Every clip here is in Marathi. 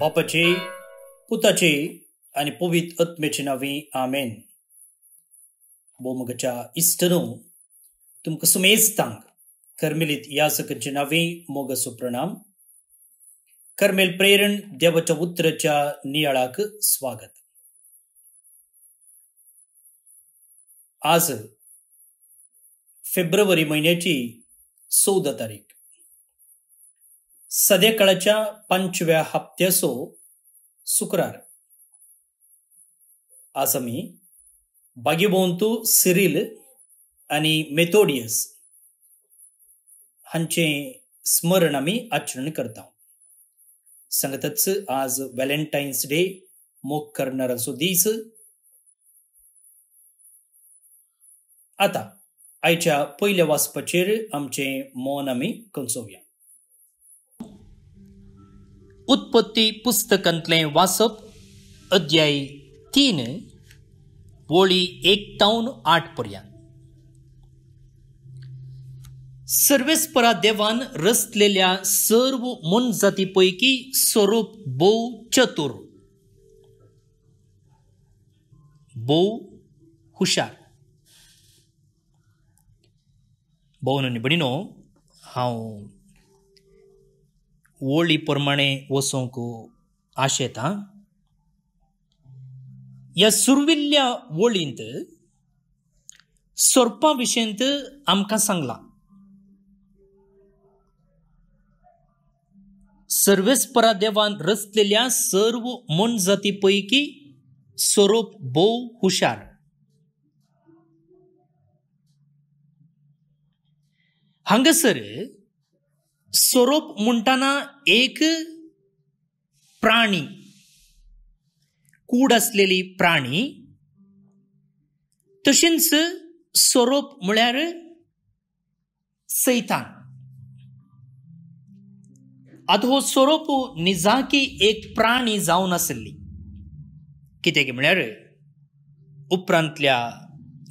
बापाचे पुताचे आणि पवित्र आत्म्याचे नावे आमेन. बोमगच्या इष्टनो तुमका सुमेस्तांग कर्मेलित यासकांचे नावे मोगसो प्रणाम. कर्मेल प्रेरण देवाच्या उतराच्या नियाळाक स्वागत. आज फेब्रुवारी महिन्याची 14 तारीख, सध्या काळाच्या 5व्या हप्त्याचो शुक्रार. आज आम्ही भाग्यवंतू सिरिल आणि मेथोडियस हांचे स्मरण आम्ही आचरण करता. सांगतच आज व्हॅलेंटाईन्स डे मोग करणाराचो दीस. आता आयच्या पहिल्या वाचपाचेर आमचे मौन आम्ही कंचोवया. उत्पत्ती पुस्तकांतले वाचप, अध्याय 3 वळी 1 ते 8 पर्यंत. सर्वेस्परा देवान रचलेल्या सर्व मनजातीपैकी स्वरूप बहु चतुर, बहु हुशार. भाऊनी भयणीनो, हांव वळी प्रमाणे वचोंक आशेता. ह्या सुरविल्ल्या वळींत स्वरूपा विशयंत आमकां सांगला. सर्वेस्परा देवान रचलेल्या सर्व मनजातीपैकी स्वरूप बहु हुशार. हांगासर स्वरूप म्हणटाना एक प्राणी, कूड असलेली प्राणी. तशेंच स्वरूप म्हळ्यार सैतान. आता हो स्वरूप निजाकी एक प्राणी जावन आसली. कित्याक म्हळ्यार उपरांतल्या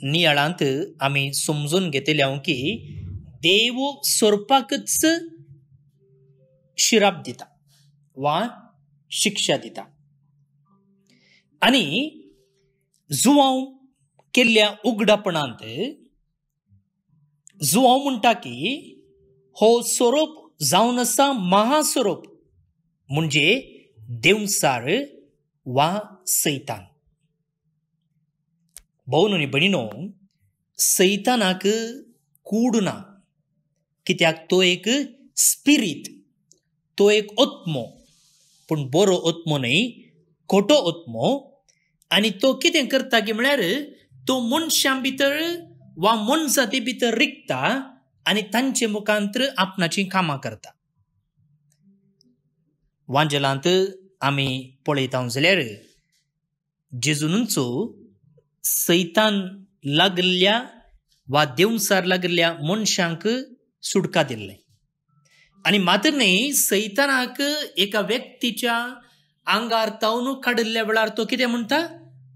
नियाळांत आमी समजून घेतले की देव स्वरूपाकच शिराप दिता वा शिक्षा दिता. आणि जुवांव केल्ल्या उगडापणांत जुवांव म्हणटा की हो स्वरूप जावन आसा महास्वरूप, म्हणजे देवसार वा सैतान. भाऊ न्हू भयणीनो, सैतानाक कूड ना. कित्याक तो एक स्पिरीट, तो एक आत्मो, पूण बरो आत्मो न्हय, खोटो आत्मो. आनी तो कितें करता की म्हळ्यार तो मनशां भितर वा मनजाती भितर रिकता आनी तांचे मुखांतर आपणाची कामां करता. वांजलांत आमी पळयता जाल्यार जेजूनचो सैतान लागल्या वा देवसार लागल्या मनशांक सुटका दिल्लें. आनी मात्र न्ही, सैतानाक एका व्यक्तीच्या आंगार तावनूक काडिल्ल्या वेळार तो कितें म्हणटा,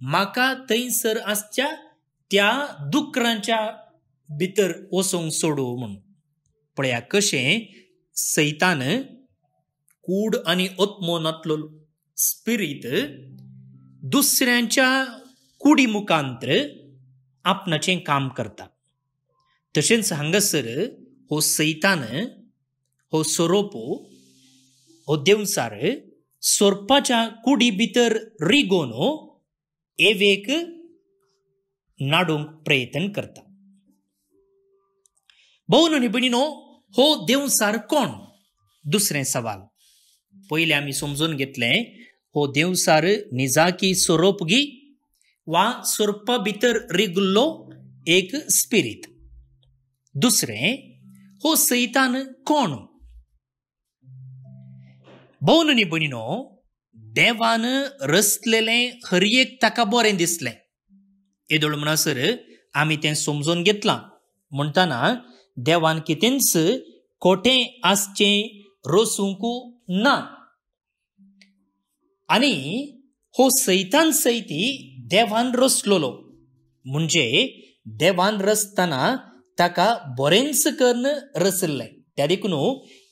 म्हाका थंयसर आसच्या त्या दुकरांच्या भितर वचोंक सोडू म्हणून. पळया कशें सैतान कूड आनी आत्मोनांतलो स्पिरीट दुसऱ्यांच्या कुडी मुखांतर आपणाचें काम करता. तशेंच हांगासर हो सैतान, हो स्वरूपो, हो देवसार स्वरूपाच्या कुडी भितर रिगोन एवेक नाडूंक प्रयत्न करता. भाऊ न्हू भयणीनो, हो देवसार कोण? दुसरें सवाल. पयले आमी समजून घेतलें, हो देवसार निजाकी स्वरूपगी वा स्वरूपा भितर रिगुल्लो एक स्पिरीट. दुसरें, हो सैतान कोण? भाऊ न्हू भयणीनो, देवान रचलेलें हर एक ताका बरें दिसलें. येदोळ म्हणसर आमी तें समजून घेतलां. म्हणटाना देवान कितेंच खोटें आसचें रचूंक ना. आनी हो सैतान सैती देवान रचलोलो, म्हणजे देवान रचतना ताका बरेंच करून रचल्लें. त्या देखून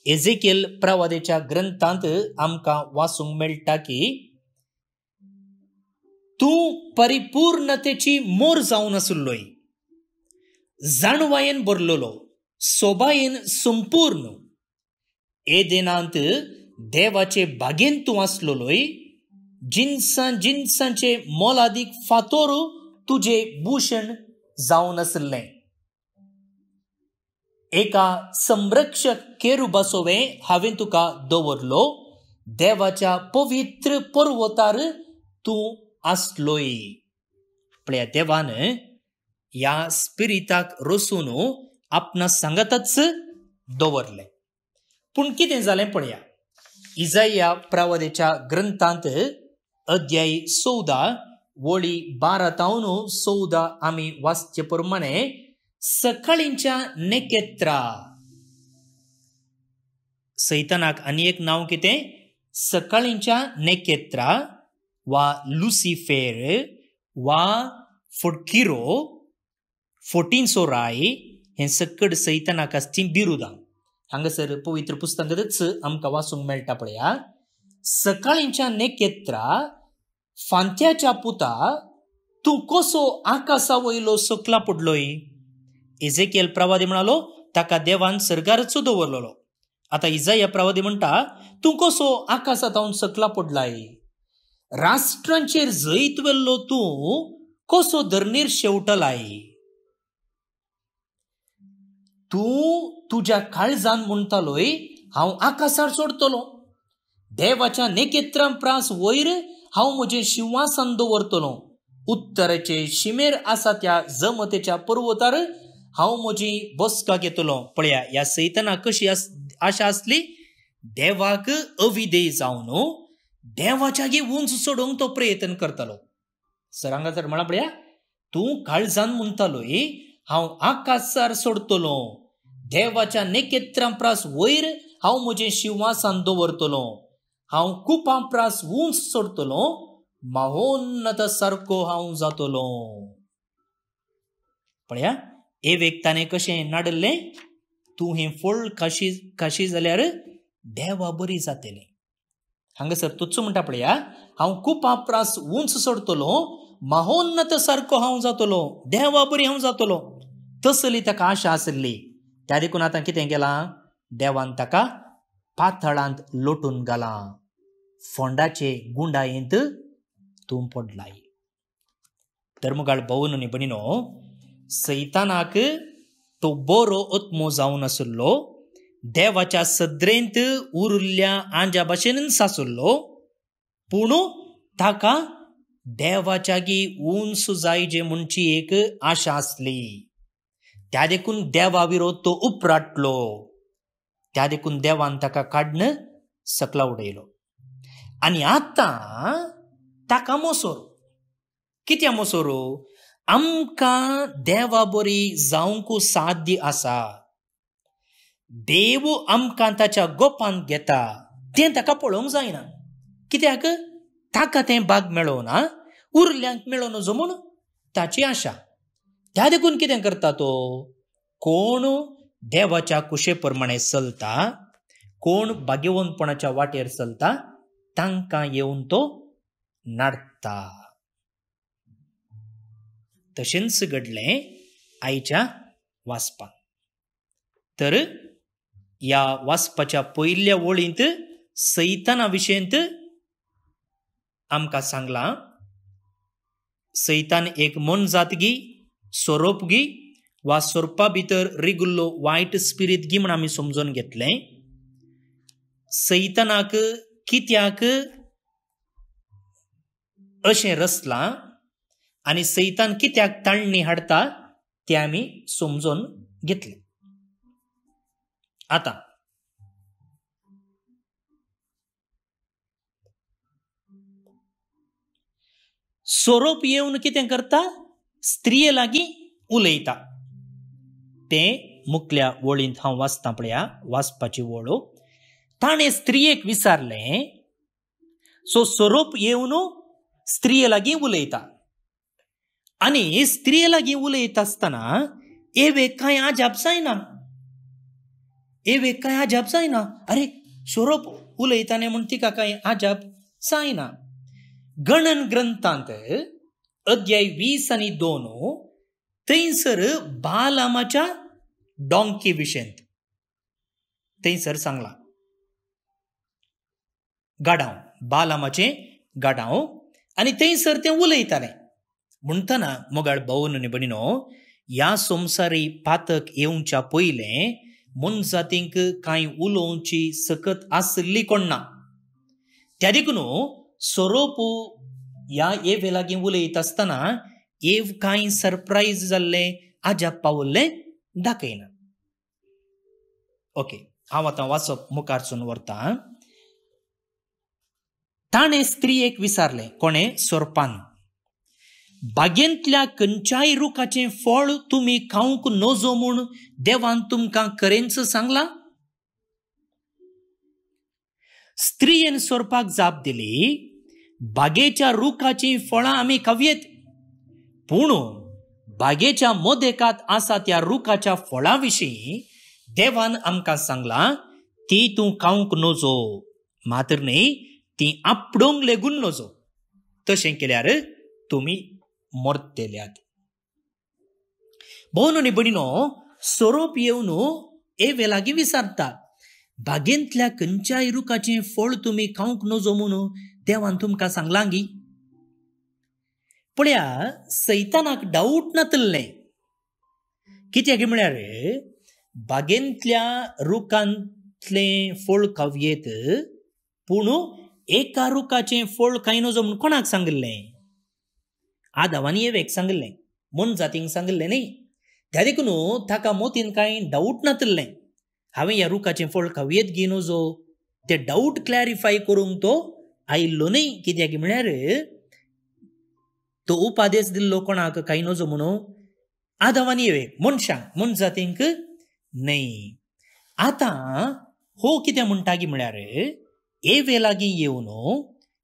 एजेकियल प्रवादेच्या ग्रंथांत आमकां वाचूंक मेळटा की तूं परिपूर्णतेची मोर जावन आसलोय, जाणवायेन भरलेलो, सोबायेन संपूर्ण. एदेनांत देवाचे बागेन तूं आसलोय, जिन्सांचे मोलादीक फातोर तुझे भूषण जावन आसलें. एका संरक्षक केरुबासोवे हांवें तुका दवरलो, देवाच्या पवित्र पर्वतार तूं आसलोय. पळया, देवान ह्या स्पिरिताक रचून आपणा सांगतच दवरले. पूण कितें जालें पळया, इजाया प्रवादेच्या ग्रंथांत अध्याय 14 वळी 12-14 आमी वाचचे प्रमाणे सकाळींच्या नेकेत्रा. सैतानाक आनी एक नांव कितें? सकाळींच्या नेकेत्रा वा लुसिफेर वा फडकिरो, फोटींचो राय, हे सकड सैतानाक आसची बिरुदां. हांगासर पवित्र पुस्तकांतच आमकां वाचूंक मेळटा पळया. सकाळींच्या नेकेत्रा, फांत्याच्या पुता, तूं कसो आकाशा वयलो सकला पडलोय. एजेकियल प्रवादी म्हणालो ताका देवान सर्गारचो दवरलेलो. आता इजाया प्रवादी म्हणटा तूं कसो आकाशांत सकला पडलाय. राष्ट्रांचेर जैत वेल्लो तूं कसो धरणेर शेवटलाय. तूं तुज्या काळजान म्हणटालोय हांव आकाशार सोडतलो, देवाच्या नेकेत्रां प्रास वयर हांव म्हजें शिंवासन दवरतलो, उत्तराचे शिमेर आसा त्या जमतेच्या पर्वतार हांव म्हजी बसका घेतलो. पळया, ह्या सैतानाक कशी आशा आसली? देवाक अविधेय जावन देवाच्या उंच सोडूंक तो प्रयत्न करतालो. सर हांगासर म्हणा पळया, तूं काळजान म्हणटालोय हांव आकाशार सोडतलो, देवाच्या नेकेत्रां प्रास वयर हांव म्हजें शिंवासन दवरतलो, हांव कुपां प्रास उंच सोडतलो, महोन्नत सारको हांव जातलो. पळया, एवेक ताणें कशें नाडल्लें? तूं हें फळ खाशी जाल्यार देवा बरी जातली. हांगासर तुच्च म्हणटा पळया, हांव कुपां प्रास उंच सोडतलो, महोन्नत सारको हांव जातलो, देवा बरी हांव जातलो. तसली ताका आशा आसली. त्या देखून आतां कितें केलां? देवान ताका पातळांत लोटून घालां, फोंडाचे गुंडायेंत तूं पडलाय. धर्मगाळ भावन आनी भयणीनो, सैतानाक तो बरो आत्मो जावन आसलो, देवाच्या सद्रेंत उरिल्ल्या आंजा भाशेन सासुरलो, पूण ताका देवाच्या उंच जायजे म्हणची एक आशा आसली. त्या देखून देवा विरोध तो उपराटलो. त्या देखून देवान ताका काडून सकला उडयलो. आनी आतां ताका मोसोर. कित्या मोसोर? आमकां देवा बरी जावंक साध्य आसा. देव आमकां ताच्या गोपान घेता तें ताका पळोवंक जायना. कित्याक? ताका तें भाग मेळोना, उरल्यांक मेळो नजो म्हूण ताची आशा. त्या देखून कितें करता तो? कोण देवाच्या कुशे प्रमाणे चलता, कोण भाग्यवंतपणाच्या वाटेर चलता, तांकां येवन तो नाडटा. तशेंच घडलें आयच्या वाचपाक. तर ह्या वाचपाच्या पयल्या वळींत सैताना विशयंत आमकां सांगलां. सैतान एक मन जात गी, स्वरूप गी वा स्वरूपा भितर रिगुल्लो वायट स्पिरीट गी म्हण आमी समजून घेतलें. सैतानाक कित्याक अशें रचलां आनी सैतान कित्याक ताळणी हाडटा तें आमी समजून घेतलें. आतां स्वरूप येवन कितें करता? स्त्रिये लागीं उलयता. तें मुखल्या वळींत हांव वाचतां पळया, वाचपाची वळ. ताणें स्त्रियेक विचारलें, सो स्वरूप येवन स्त्रिये लागीं उलयता. आनी स्त्रिये लागीं उलयता आसतना एवेक कांय आजाप जायना. एवेक काय अजाप जायना. अरे सोरोप उलयताने म्हण तिका काय अजाप जायना. गणन ग्रंथांत अध्याय 20 आणि 2 थंयसर बालामाच्या डॉंकी विशयंत थंयसर सांगला. गाडाव बालामाचे गाडाव आणि थंयसर ते उलयताले म्हणटना मोगाळ भाऊन आनी भयणीनो, ह्या संवसारी पातक येवच्या पयलें मनजातींक कांय उलोवची सकत आसली कोण ना. त्या देखून सोरोप ह्या एवे लागीं उलयत आसतना एव कांय सरप्रायज जाल्लें अजाप पावल्लें दाखयना. ओके, हांव आतां वाचप मुखारसून व्हरतां. ताणें स्त्रियेक विचारलें, कोणें? सोरपान, बागेंतल्या खंयच्याय रुखाचें फळ तुमी खावंक नजो म्हूण देवान तुमकां खरेंच सांगला? स्त्रियेन सोरपाक जाप दिली, बागेच्या रुखाची फळां आमी खावयेत, पूण बागेच्या मदेकात आसा त्या रुखाच्या फळां विशीं देवान आमकां सांगला ती तूं खावंक नजो, मात्र न्ही ती आपडोंक लेगून नजो, तशें केल्यार तुमी मरतल्यात. भोवन आनी भयणीनो, सोरोप येवन एवे लागीं विचारता, बागेंतल्या खंयच्याय रुखाचें फळ तुमी खावंक नजो म्हणून देवान तुमकां सांगलां गी. पळया, सैतानाक डाऊट नातल्लें. कित्याक म्हळ्यार बागेंतल्या रुखांतलें फळ खावयेत, पूण एका रुखाचें फळ खाय नजो म्हूण कोणाक सांगलें? आदावानी एवेक सांगलें, मन जातींक सांगलें न्ही. त्या देखून ताका मोतीन कांय डाऊट नातल्लें. हांवें ह्या रुखाचें फळ खावयेत गी नजो, ते डाऊट क्लॅरिफाय करूंक तो आयिल्लो न्ही. कित्याक म्हळ्यार तो उपादेश दिल्लो कोणाक? खाय नजो म्हणून आदावानी एवेक, मनशांक, मन जातींक न्ही. आतां हो कितें म्हणटा गी म्हळ्यार एवे लागीं येवन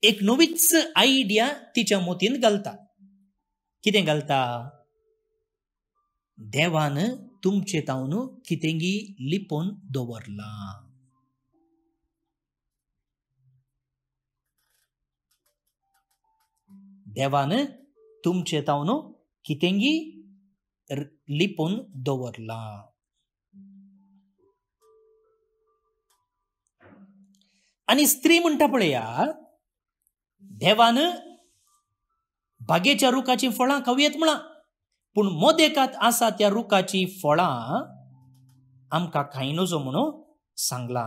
एक नवीच आयडिया तिच्या मोतीन घालता. कितें घालता? देवान तुमचे तावन कितेंगी लिपोवन दवरला. देवान तुमचे तावन कितेंगी लिपोवन दवरला. आनी स्त्री म्हणटा पळया, देवान बागेच्या रुखाची फळां खावयेत म्हणा, पूण मदेकात आसा त्या रुखाची फळां आमकां खाय नजो म्हणून सांगला.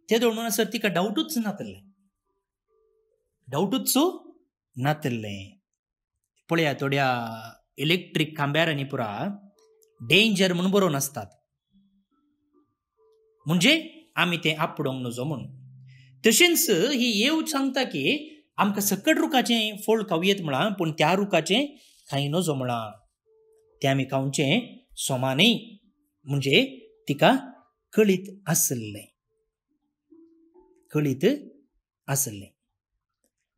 ते म्हणसर तिका डाऊटूच नातल्लें, डाऊटूच नातल्लें. पळया, थोड्या इलेक्ट्रीक खांब्यार आनी पुरा डेंजर म्हणून बरोवन आसतात, म्हणजे आमी तें आपडोंक नजो म्हणून. तशेंच ही येव सांगता की आमकां सकट रुखाचें फळ खावयेत म्हणा, पूण त्या रुखाचें खाय नजो म्हणा, तें आमी खावचें सोमानय, म्हणजे तिका कळीत आसलें, कळीत आसलें.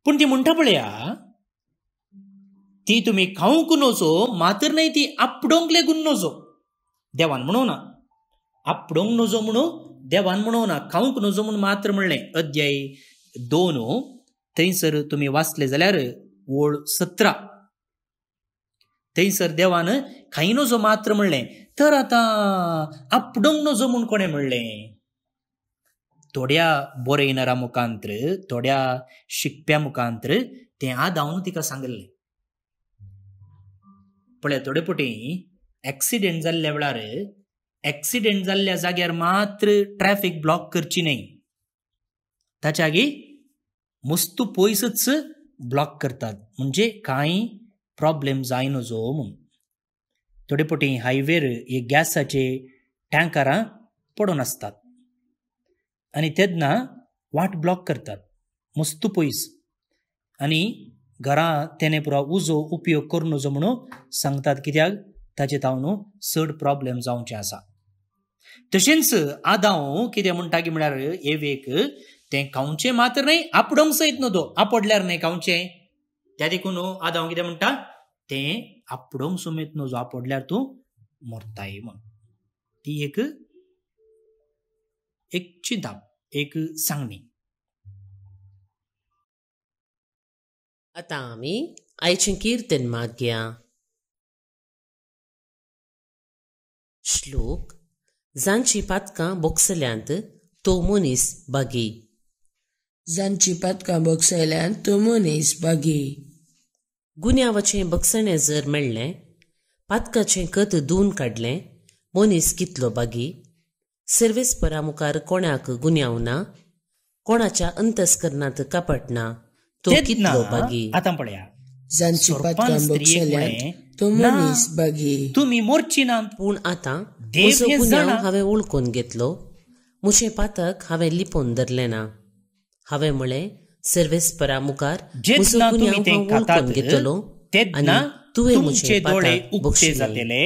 पूण ती म्हणटा पळया, ती तुमी खावंक नजो, मात्र न्ही ती आपडोंक लेगून नजो. देवान म्हणोना आपडोंक नजो म्हणून, देवान म्हणोना खावंक नजो म्हणून मात्र म्हणलें. अध्याय 2 थंयसर तुमी वाचले जाल्यार ओळ 17 थंयसर देवान खाय नजो मात्र म्हणलें. तर आतां आपडोंक नजो म्हूण कोणें म्हणलें? थोड्या बरयणारा मुखांतर, थोड्या शिकप्या मुखांतर तें आदावन तिका सांगलें. पळय, थोडे पटी एक्सिडेंट जाल्ल्या वेळार एक्सिडेंट जाल्ल्या जाग्यार मात्र ट्रॅफिक ब्लॉक करची न्ही, ताच्या आगी मस्तू पयसच ब्लॉक करतात, म्हणजे कांय प्रॉब्लेम जाय नजो म्हूण. थोडे पटी हायवेर हे गॅसाचे टँकरां पडून आसतात आनी तेन्ना वाट ब्लॉक करतात मस्तू पयस, आनी घरां तेणे पुरो उजो उपयोग करूं नजो म्हणून सांगतात. कित्याक? ताचे तावन चड प्रॉब्लेम जावचे आसा. तशेंच आदाव कितें म्हणटा की म्हळ्यार एवेक तें खावचें मात्र न्ही, आपडोंक सयत नजो, आपडल्यार न्ही खावचें. त्या देखून आदाव कितें म्हणटा? तें आपडोंक समेत नजो, आपडल्यार तूं मरताय म्हण. ती एक एक चिंताप, एक सांगणी. आतां आमी आयचें किर्तन मागया. श्लोक. जांची पातकां बोगसल्यांत तो मनीस बागी. जांची पातकां बोगसयल्यांत तो मनीस बागी. गुन्यांवाचें बगसणें जर मेळ्ळें, पातकाचें कत धुवन काडलें, मनीस कितलो बागी. सर्वेस्परा मुखार कोणाक गुन्यांव ना, कोणाच्या अंतस्करणांत कपट ना, तो कितलो बागी. आतां पळया, जांची पातकां बोगसयल्यांत तो मनीस बागी. तुमी मोरची ना. पूण आतां देव म्हजो हें गुन्यांव जाणा. हांवें वळखून घेतलो, म्हजें पातक हांवें लिपोवन धरलें ना. हांवें म्हळें, सर्वेस्परा मुखार म्हजो जेन्ना गुन्यांव तुमी तें हांव खातात वळखून घेतलो तेन्ना आनी तुवें तुमचे म्हजें दोळे पातक उक्ते बक्षिलें. जातले,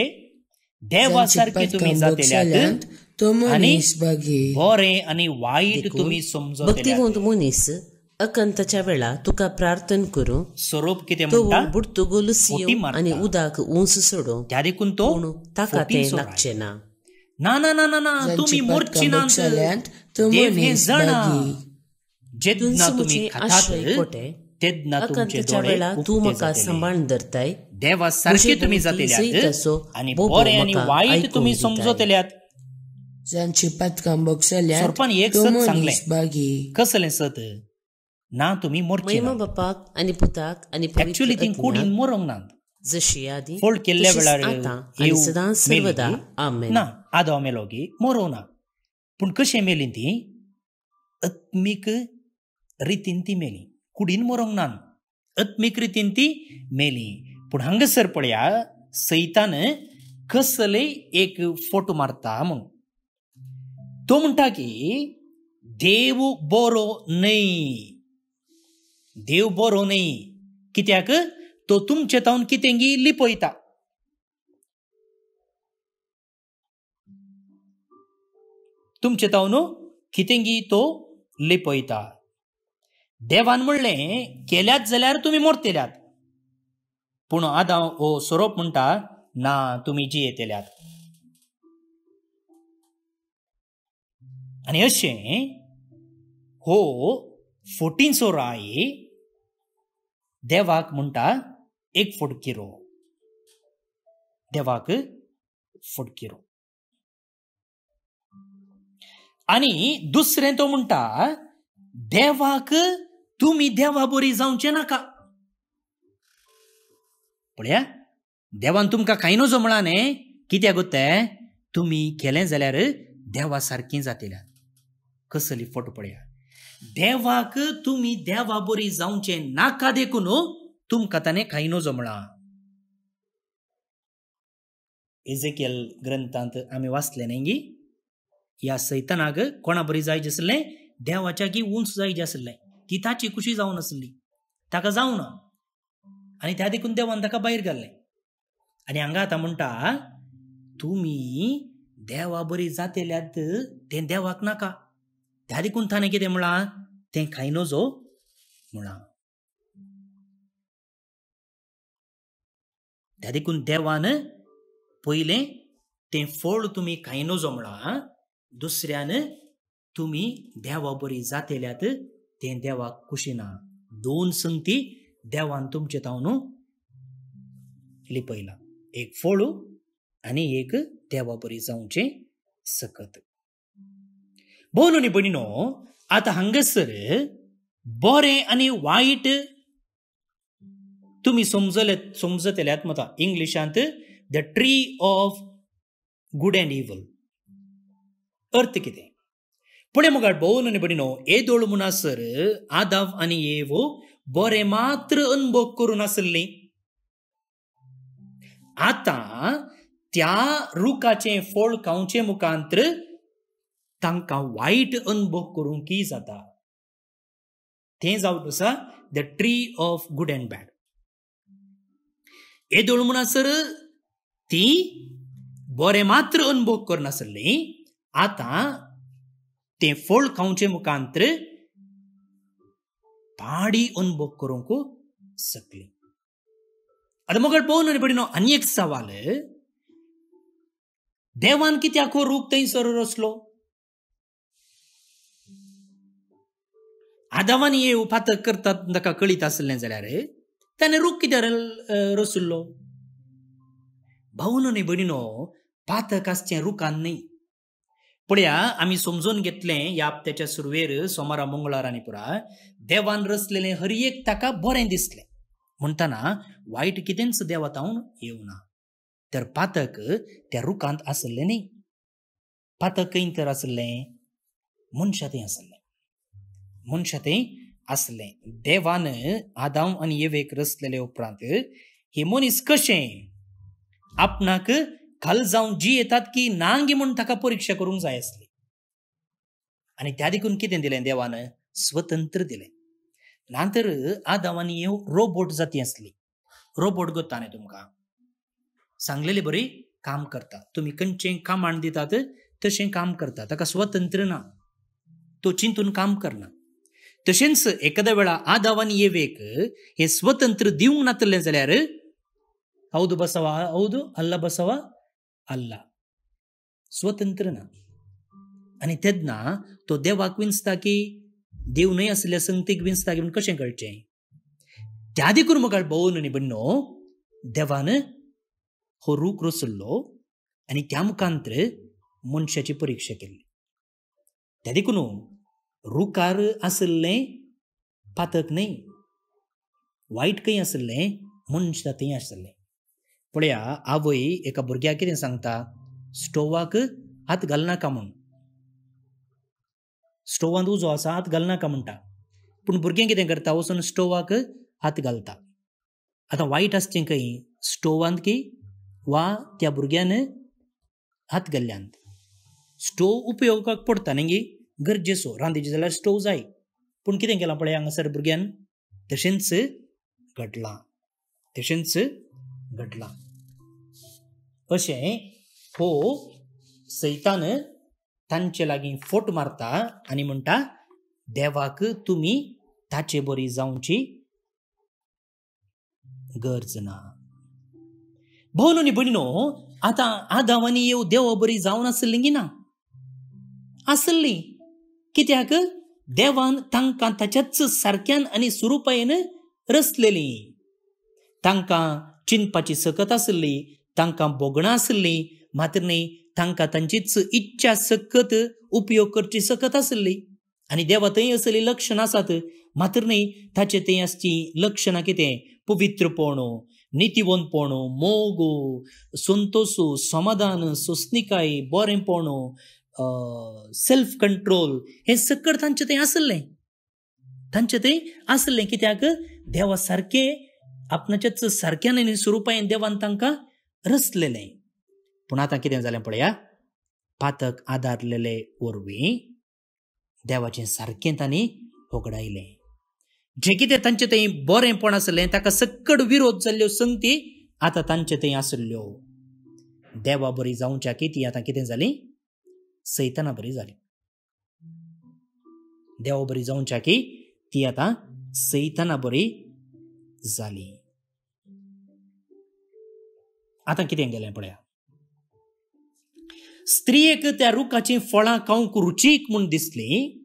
देवा जांची सारके तुमी पातकां जातल्यात बोगसयल्यांत तो मनीस बागी. बरें आनी वायट देखून तुमी समजतल्यात. भक्तिवंत मनीस अकंताच्या वेळा तुका प्रार्थना करूं, स्वरूप कितें तो म्हणटा, बुडतो फोटी येवं मारता. आनी उदक उंच सोडूं, त्या देखून तो पूण ताका फोटी तें सोडाय. लागचें ना. ना ना ना ना ना, जांची तुमी मोरची पातकां नात. बोगसयल्यांत तो देव हें मनीस जाणा. बागी. जेन्ना तुमचे तुमी मुझे खातात आश्रय कोटे, तेन्ना तुमचे अकंताच्या दोळे वेळा तूं उक्ते म्हाका जातले. सांबाळून धरताय. देवा सारके म्हजे तुमी भोवती जातल्यात जैत असो आनी बोबो बरें आनी म्हाका वायट आयकूंक तुमी दिताय. समजतल्यात. जांची पातकां बोगसयल्यांत स्वरूपान एक तो सत मनीस सांगलें. बागी. कसलें सत? ना तुमी मोरची महिमा ना. बापाक आनी पुताक आनी एक्चुअली ती पवित्र कुडीन आत्म्याक मोरूंक नात. जशी आदी फोल्ड केल्ल्या तशीच वेळार आतां आनी येवं सदां सर्वदा. मेली. आमेन. ना, आदो मेलो की मोरो ना. पूण कशें मेली ती? आत्मीक रितीन ती मेली. कुडीन मोरूंक ना, आत्मीक रितीन ती मेली. पूण हांगासर पळया, सैतान कसले एक फोटो मारता म्हूण. तो म्हणटा की देव बरो न्हय. देव बरो न्हय. कित्याक तो तुमचे तावन कितेंगी लिपयता. तुमचे तावन कितेंगी तो लिपयता. देवान म्हणलें केल्यात जाल्यार तुमी मोरतल्यात. पूण आदां हो सोरोप म्हणटा, ना तुमी जियेतल्यात. आनी अशें हो फोटींचो राय देवाक म्हणटा एक फोडकिरो. देवाक फोडकिरो. आनी दुसरें तो म्हणटा, देवाक तुमी देवा बरी जावचे नाका. पळया, देवान तुमकां कांय नजो म्हळा न्ही. कित्याक तें तुमी केलें जाल्यार देवा सारकीं जातल्यात. कसली फोटो पळया. देवाक तुमी देवा बरी जावचे नाका देखून तुमकां ताणें कांय नजो म्हळा. एजेकियल ग्रंथांत आमी वाचलें न्ही, ह्या सैतानाक कोणा बरी जायचें आसलें, देवाच्या की उंच जायचें आसलें. ती ताची खुशी जावन आसली, ताका जावं ना. आनी त्या देखून देवान ताका भायर घाल्लें. आनी हांगा आतां म्हणटा, तुमी देवा बरी जातल्यात तें देवाक नाका. त्या देखून ताणें कितें म्हळां, तें कांय नजो म्हळां. त्या देखून देवान पयलें तें फळ तुमी कांय नजो म्हळां. दुसऱ्यान तुमी देवा बरी जातल्यात तें देवाक खुशी ना. दोन संगती देवान तुमचे तावन लिपयला. एक फळ आनी एक देवा बरी जावचें सकत. भोवनो न्ही भयणीनो, आतां हांगासर बरें आनी वायट तुमी समजतल्यात म्हणटा. इंग्लिशांत the tree of good and evil. अर्थ कितें? पुढे मग भोवनो न्ही भयणीनो, येदोळ म्हणसर आदाव आनी येव बरें मात्र अनुभव करून आसलीं. आतां त्या रुखाचें फळ खावचे मुखांतर तांकां वायट अनुभव करूंकय जाता. तें जावन आसा the tree of good and bad. येदोळ म्हणसर ती बरें मात्र अनुभव करनासलीं. आतां तें फळ खावचे मुखांतर पाडी अनुभव करूंक शकलीं. आतां मग पळोवन पडिनो आनी एक सवाल. देवान कित्याक हो रूख थंयसर रचलो? आदावान येऊ पातक करतात ताका कळीत आसलें जाल्यार ताणें रूख कित्याक रचुल्लो? भाऊनो न्ही भयणीनो, पातक आसचें रुखान न्ही. पळया, आमी समजून घेतलें ह्या हप्त्याच्या सुरवेर सोमारा मंगळार आनी पुरा देवान रचलेलें हर एक ताका बरें दिसलें. म्हणटना वायट कितेंच देवा तावन येवना. तर पातक त्या रुखांत आसलें न्ही. पातक खंय तर आसलें? मनशांतय आसलें. मनशांतय आसलें. देवान आदाम आनी येवेक रचलेले उपरांत हे मनीस कशें आपणाक खल जावन जी येतात की नांगी म्हूण ताका परीक्षा करूंक जाय आसली. आनी त्या देखून कितें दिलें देवान? स्वतंत्र दिलें. नंतर आदाम आनी येव रोबोट जाती आसली. रोबोट करता न्ही तुमकां सांगलेली बरी काम करता. तुमी खंयचें कामाण दितात तशें काम करता. ताका स्वतंत्र ना, तो चिंतून काम करना. तशेंच एखाद्या वेळा आदाम आनी येवेक हे स्वतंत्र दिवंक नातलें जाल्यार हौद बसवा हौद, अल्ला बसवा अल्ला. स्वतंत्र ना. आनी तेन्ना तो देवाक विंचता की देव न्हय आसल्या संगतीक विंचता की म्हूण कशें कळचें? त्या देखून म्हाका भोवन न्ही बन्नो, देवान हो रूख रचल्लो आनी त्या मुखांतर मनशाची परीक्षा केल्ली. त्या देखून रुखार आसलें पातक न्हय, वायट खंय आसलें? मनशांतय आसलें. पळया, आवय एका भुरग्याक कितें सांगता? स्टोवाक हात घालनाका म्हूण. स्टोवांत उजो आसा, हात घालनाका म्हणटा. पूण भुरगें कितें करता? वचून स्टोवाक हात घालता. आतां वायट आसचें खंय? स्टोवांत की वा त्या भुरग्यान हात घाल्ल्यांत? स्टोव उपयोगाक पडटा न्ही, गरजेचो. रांदची जाल्यार स्टोव जाय. पूण कितें केलां पळय हांगासर भुरग्यान? तशेंच घडलां. तशेंच घडलां. अशें हो सैतान तांचे लागीं फोट मारता आनी म्हणटा देवाक तुमी ताचे बरी जावची गरज ना. भोवन आनी भयणीनो, आतां आदाम आनी येव देवा बरी जावन आसलीं की ना? आसलीं. कित्याक? देवान तांकां ताच्याच सारक्यान आनी स्वरुपायेन रचलेलीं. तांकां चिंतपाची सकत आसली, तांकां बोगणां आसलीं, मात्र न्ही तांकां तांचीच इच्छा सकत उपयोग करची सकत आसली. आनी देवा थंय असली लक्षणां आसात, मात्र न्ही ताचे थंय आसची लक्षणां कितें? पवित्रपणो, नितीवंतपणो, मोग, संतोषो, समाधान, सोंसणीकाय, बरेंपणो, सेल्फ कंट्रोल, हे सकट तांचे थंय आसलें. तांचे थंय आसलें. कित्याक? देवा सारकें आपणाच्याच सारक्यान आनी स्वरुपायेन देवान तांकां रचलेलें. पूण आतां कितें जालें पळया, पातक आदारलेले वरवीं देवाचें सारकें तांणी होगडायलें. जें कितें तांचे थंय बरेंपण आसलें ताका सक्कड विरोध जाल्ल्यो संगती आतां तांचे थंय आसल्यो. देवा बरी जावच्या की ती आतां कितें जाली? सैताना बरी जाली. देवा बरी जावच्या की ती आतां सैताना बरी जाली. आतां कितें गेलें पळया. स्त्रियेक त्या रुखाची फळां खावंक रुचीक म्हूण दिसली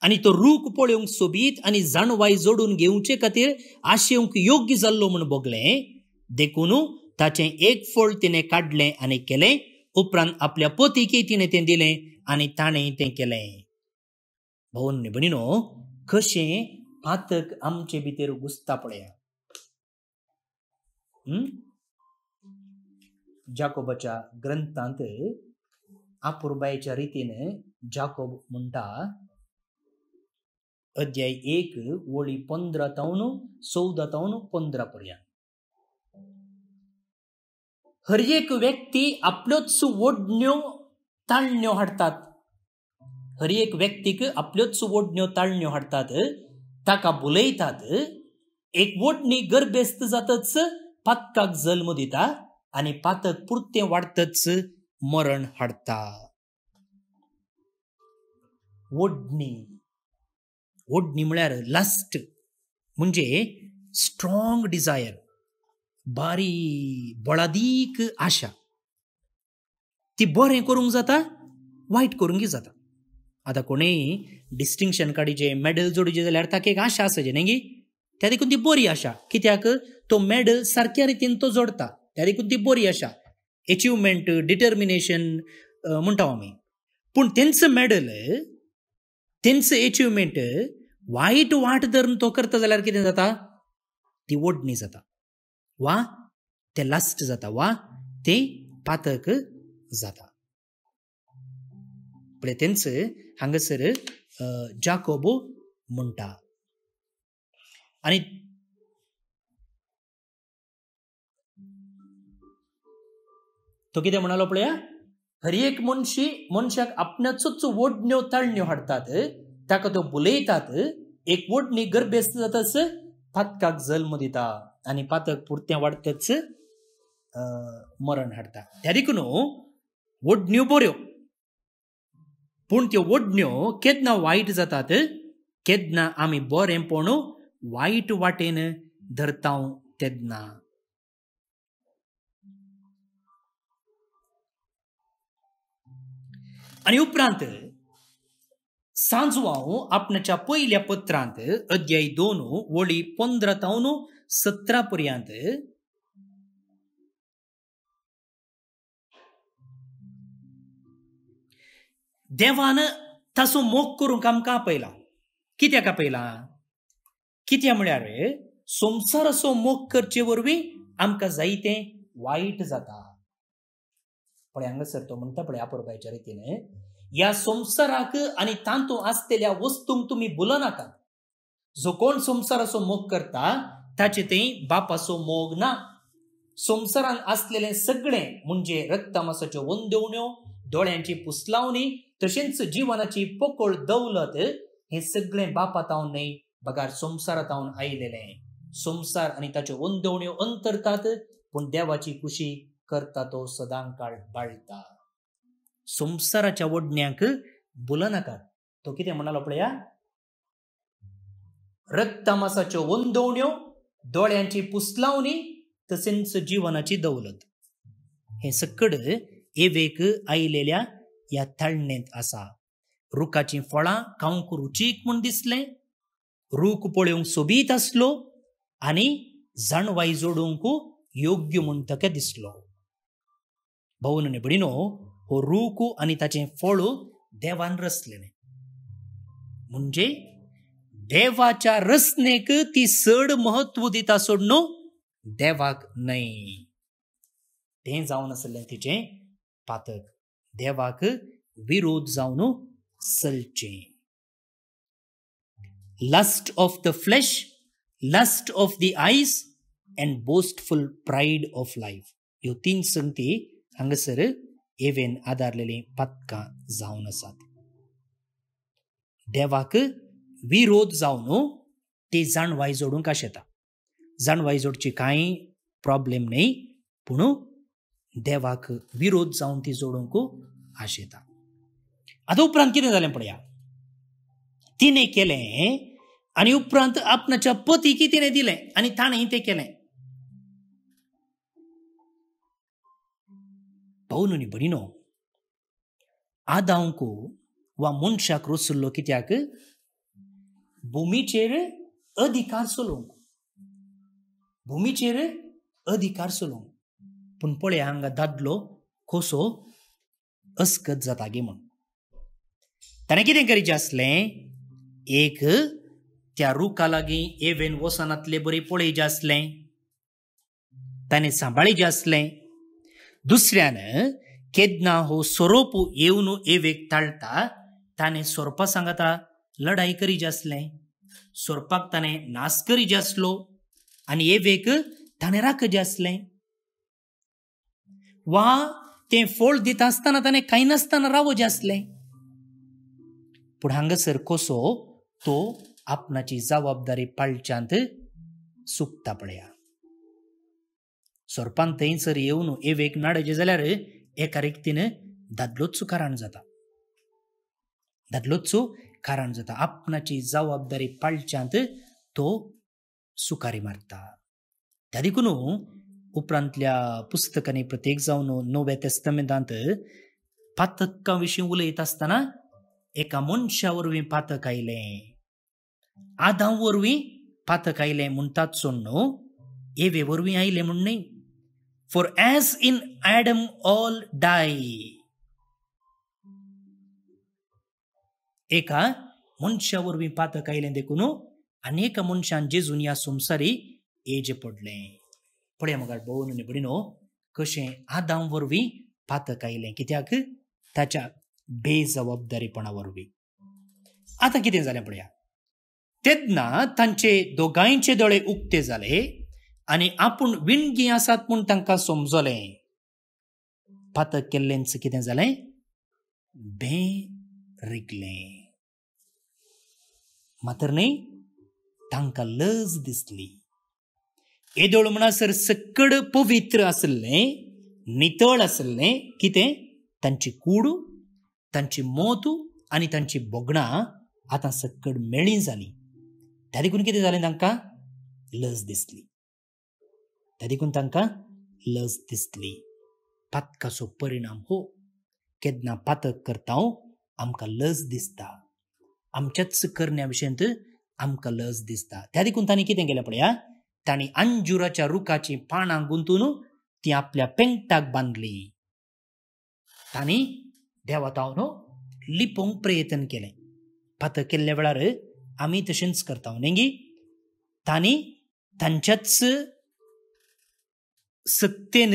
आनी तो रूख पळोवंक सोबीत आनी जाणवाय जोडून घेवचे खातीर आशेवंक योग्य जाल्लो म्हूण बगलें. देखून ताचें एक फळ तिणें काडलें आनी केलें. उपरांत आपल्या पतीकय तिणें तें दिलें आनी ताणें तें केलें. भावन भयणीनो, कशें पातक आमचे भितर घुसता पळया. जाकोबाच्या ग्रंथांत आपुरबायेच्या रितीन जाकोब म्हणटा, अध्याय 1 वळी 15 तावन 14 तावन 15 पर्यंत. हर एक व्यक्ती आपल्योच ओडण्यो ताळण्यो हाडतात. हर एक व्यक्तीक आपल्योच ओडण्यो ताळण्यो हाडतात, ताका बुलयतात. एक ओडणी गर्भेस्त जातच पातकाक जल्म दिता आनी पातक पुरतें वाडतच मरण हाडता. ओडणी, ओडणी म्हळ्यार लास्ट, म्हणजे स्ट्रॉंग डिझायर, बारी बळादीक आशा. ती बरें करूंक जाता, वायट करूंकय जाता. आता कोणेय डिस्टिंक्शन काडीचे मेडल जोडीचे जाल्यार ताका एक आशा आसाचे न्ही त्या देखून ती बरी आशा कित्याक तो मेडल सारक्या रितीन तो जोडता त्या देखून ती बरी आशा अचिवमेंट डिटर्मिनेशन म्हणटा आमी पूण तेंचं मेडल तेंचं अचिवमेंट वायट वाट धरून तो करता जाल्यार कितें जाता ती ओडणी जाता वा ते लास्ट जाता वा ते पातक जाता पण तेंचं हांगासर जाकोबो म्हणटा आणि तो कितें म्हणालो पळया हर एक मनशाक आपणाचोच ओडण्यो ताळण्यो हाडटात ताका तो बुलयतात एक ओडणी गर्भेस्त जाताच पातकाक जल्म दिता आनी पातक पुरतें वाडतच मरण हाडटा त्या देखून ओडण्यो बऱ्यो पूण त्यो ओडण्यो केन्ना वायट जातात केन्ना आमी बरेंपण वायट वाटेन धरता तेन्ना आणि उपरांत सांजवांव आपणाच्या पयल्या पत्रांत अध्याय 2 वळी 15 तावन 17 पर्यंत देवान ताचो मोग करूंक आमकां आपयला कित्याक आपयला कित्या म्हळ्यार संवसाराचो मोग करचे वरवीं आमकां जायतें वायट जाता पण हांगासर तो म्हणटा पळय आपुरबायच्या रितीन ह्या संवसाराक आनी तांतू आसलेल्या वस्तूंक तुमी भुलनाका जो कोण संवसाराचो मोग करता ताचे थंय बापाचो मोग ना संवसारान आसलेले सगळें म्हणजे रक्तमांसाच्यो वंदवण्यो दोळ्यांची पुसलावणी तशेंच जिवनाची पोकळ दौलत हे सगळें बापातावन न्हय बगार संवसारातावन आयलेलें संवसार आनी ताच्यो वंदवण्यो अंतरतात पूण देवाची खुशी करता तो सदांकाळ बाळटा संवसाराच्या ओडण्यांक भुलनाकात तो कितें म्हणालो पळया रक्तमांसाच्यो वंदवण्यो दोळ्यांची पुसलावणी तशेंच जिवनाची दौलत हे सकड एवेक आयलेल्या ह्या ताळणेंत आसा रुखाची फळां खावंक रुचीक म्हूण दिसलें रूख पळोवंक सोबीत आसलो आनी जाणवाई जोडूंक योग्य म्हूण ताका दिसलो भाऊन आनी भयणीनो हो रूख आनी ताचें फळ देवान रचलेलें म्हणजे देवाच्या रचनेक ती चड महत्व दिता सोड न्हू देवाक न्हय तें जावन आसलें तिचें पातक देवाक विरोध जावन चलचें lust of the flesh lust of the eyes and boastful pride of life ह्यो 3 संगती हांगासर एवेन आदारलेली पातकां जावन आसात देवाक विरोध जावन ती जाणवाय जोडूंक आशेता जाणवाय जोडची कांय प्रॉब्लेम न्हय पूण देवाक विरोध जावन ती जोडूंक आशेता आतां उपरांत कितें जालें पळया तिणें केलें आनी उपरांत आपणाच्या पतीक तिणें दिलें आनी ताणें तें केलें भाऊन आनी भयणीनो आदांक वा मनशाक रचल्लो कित्याक भुमीचेर अधिकार चलोवंक भुमीचेर अधिकार चलोवंक पूण पळय हांगा दादलो कसो अस्कत जाता गे म्हण ताणें कितें करीचें आसलें एक त्या रुखा लागीं एवेन वसनातले बरें पळयचें आसलें ताणें सांबाळचें आसलें दुसऱ्यान केन्ना हो सोरोप येवन एवेक ताळटा ताणें सोरपा सांगता लढाई करीचें आसलें सोरपाक ताणें नास करीचें आसलो आनी एवेक ताणें राखचें आसलें वा तें फळ दिता आसतना ताणें कांय नासतना रावचें आसलें पूण हांगासर कसो तो आपणाची जबाबदारी पाळच्यांत चुकता पळया सोरपान थंयसर येवन एवेक नाडचें जाल्यार एका रिक्तीन दादलोच कारण जाता दादलोच कारण जाता आपणाची जबाबदारी पाळच्यांत तो सुकारी मारता त्या देखून उपरांतल्या पुस्तकांनी प्रत्येक जावन नव्या तेस्तमेंतांत पातकां विशीं उलयत आसतना एका मनशा वरवीं पातक आयलें. आदाम वरवीं पातक आयलें म्हणटात सोड न्हू, एवे वरवीं आयलें म्हण न्ही. For as in Adam all die. एका मनशा वरवीं पातक आयलें देखून अनेक मनशान जेजून ह्या संवसारी एज पडलें. पळया मगाळ भोवन आनी भयणीनो, कशें आदाम वरवीं पातक आयलें. कित्याक? ताच्या बेजबाबदारीपणा वरवीं. आतां कितें जालें पळया. तेन्ना तांचे दोगांयचे दोळे उक्ते जाले आनी आपूण विणगी आसात म्हूण तांकां समजलें. पातक केल्लेंच कितें जालें? रिगलें. मातर न्ही, तांकां लज दिसली. येदोळ म्हणसर सकड पवित्र आसलें, नितळ आसलें. कितें? तांची कूड, तांची मोत आनी तांची बोगणां आतां सकड मेळ्ळीं जालीं. त्या देखून कितें जालें? तांकां लज दिसली. त्या देखून तांकां लज दिसली. पातकाचो परिणाम हो. केन्ना पातक करता आमकां लज दिसता. आमच्याच करण्या विशयंत आमकां लज दिसता. त्या देखून तांणी कितें केलें पळया. तांणी अंजुराच्या रुखाची पानां गुंतून ती आपल्या पेंगटाक बांदली. तांणी देवा तावन लिपोवंक प्रयत्न केलें. पातक केल्ल्या वेळार आमी तशेंच करता न्ही. तांणी तांच्याच सत्तेन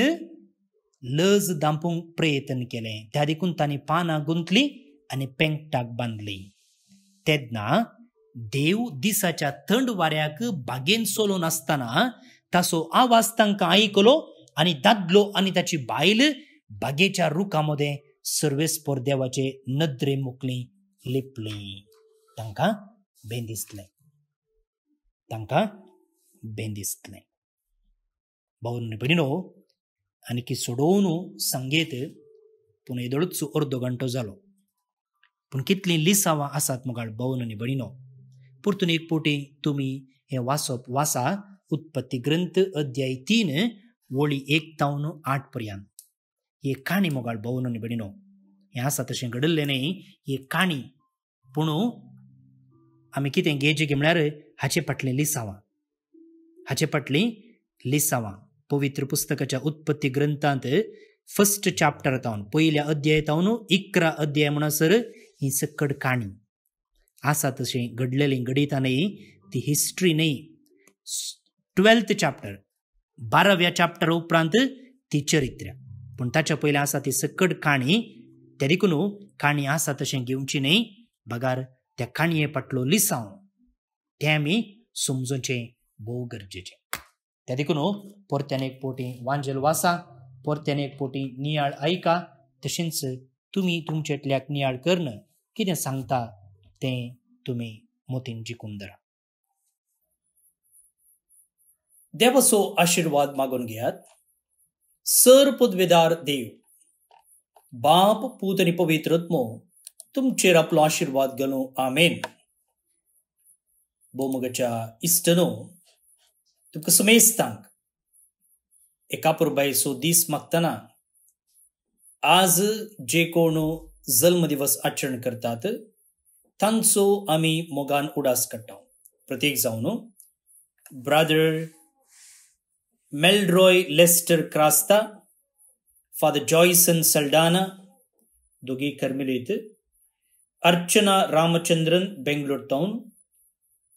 लज दांपूंक प्रयत्न केलें. त्या देखून तांणी पानां गुंतली आनी पेंगटाक बांदली. तेन्ना देव दिसाच्या थंड वाऱ्याक बागेन चलोवन आसतना ताचो आवाज तांकां आयकलो आनी दादलो आनी ताची बायल बागेच्या रुखामध्ये सर्वेस्पर देवाचे नदरे मुखली लिपली. तांकां बेन दिसलें. तांकां बेन दिसलें. भावन भयणीनो, आनी सोडोवन सांगेत पूण येदोळूच अर्दो घंटो जालो. पूण कितलीं लिसांवां आसात मुगाळ भावन आनी भयणीनो. परतून एक पोटी तुमी हें वाचप वाचा. उत्पत्ती ग्रंथ अध्याय 3 वळी 1 तावन 8 पर्यंत. ही काणी मोगाळ भावन आनी भयणीनो. हें आसा तशें घडल्लें न्ही, ही काणी. पूण आमी कितें घेवचें म्हळ्यार हाचे फाटलें लिसांवां. हाचे फाटलीं लिसांवां. पवित्र पुस्तकाच्या उत्पत्ती ग्रंथांत 1 चॅप्टर तावन, पयल्या अध्याय तावन 11 अध्याय म्हणसर ही सकड काणी आसा. तशें घडलेलीं घडयता न्ही, ती हिस्ट्री न्ही. 12th चॅप्टर 12व्या चॅप्टर उपरांत ती चरित्र. पूण ताच्या पयलीं आसा ती सकड काणी. त्या देखून काणी आसा तशें घेवची न्ही. बगार त्या काणये फाटलो लिसांव तें आमी समजोवचें भोव गरजेचें. त्या देखून परत्यान एक पोटी वांजेल वाचा. परत्यान एक पोटी नियाळ ऐका. तशेंच तुमी तुमचेटल्याक नियाळ कर्ण कितें सांगता तें तुमी मोतीन जिखून धरा. देवाचो आशिर्वाद मागून घेयात. सर पदवेदार देव, बाप, पूत आनी पवित्र आत्मो तुमचेर आपलो आशिर्वाद घालूं. आमेन. भोवमगाच्या इश्टनो, तुमकां समेस्तांक एका पुरबायचो दीस मागतना आज जे कोण जल्म दिवस आचरण करतात तांचो आमी मोगान उडास काडटा. प्रत्येक जावन brother Melroy Lester Crasta, father Joyson Saldanha दोगी कर्मिलीत, Archana Ramachandran Bangalore town,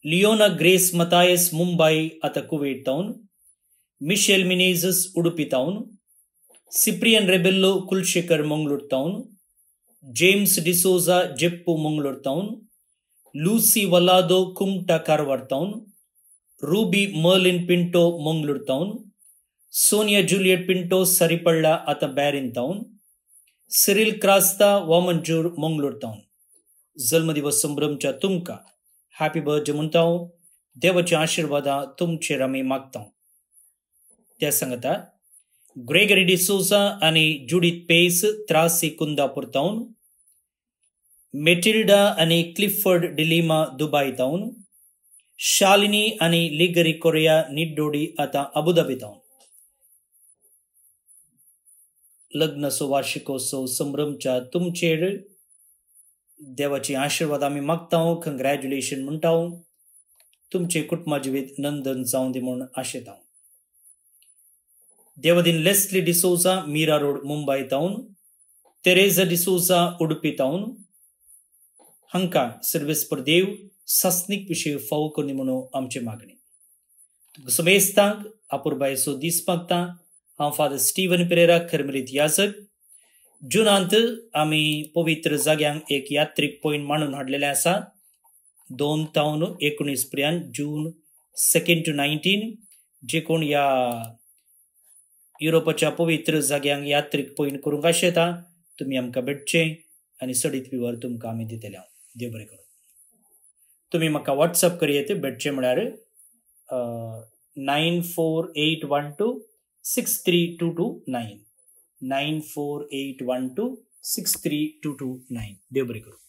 Leona Grace Mathias Mumbai आता Kuwait town, Michelle Menezes Udupi town, Cyprian Rebello Kulshekar Mangalore town, James D'Souza Jeppu Mangalore town, Lucy Valado Kumta Karwar town, Ruby Merlin Pinto Mangalore town, Sonia Juliet Pinto Saripalla आता Bahrain town, Cyril Crasta Vamanjoor Mangalore town. जन्मदिवस संभ्रमच्या तुमका हॅपी बर्थडे म्हणटा. देवाचे आशीर्वादा तुमचेर आमी मागता. त्या सांगता ग्रेगरी डिसोजा आणि जुडिथ पेस त्रासी कुंदापूर टाउन, मेटिल्डा आणि Clifford D'Lima Dubai town, Shalini आणि लिगरी कोरिया निडोडी आता अबुधाबी टाउन. लग्नाचो वार्षिकोत्सव संभ्रमच्या तुमचेर देवाची आशीर्वाद आमी मागता कंग्रॅच्युलेशन म्हणटा तुमचे कुटुंबा जिवीत नंदन जावं दी म्हूण आशेता देवदीन Leslie D'Souza Mira road Mumbai तावन तेरेजा डिसोजा उडपी तावन हांकां सर्वेस पर देव सासणीक विशीं फावो करनी म्हणून आमची मागणी तुमकां समेस्तांक आपुरबायेचो दीस मागता हांव फादर स्टीवन पेरेरा खरमरीत याजक जुनांत आमी पवित्र जाग्यांक एक यात्रीक पॉयंट मांडून हाडलेले आसा 2 ते 19 पर्यंत जून 2 to 19 जे कोण ह्या युरोपाच्या पवित्र जाग्यांक यात्रीक पॉयंट करूंक आशेता तुमी आमकां भेटचे आनी सडीत विवर तुमकां आमी दितले देव बरें करूं तुमी म्हाका व्हॉट्सअप करियेत भेटचे म्हळ्यार 9481263229 9481263229 देव बरें करूं.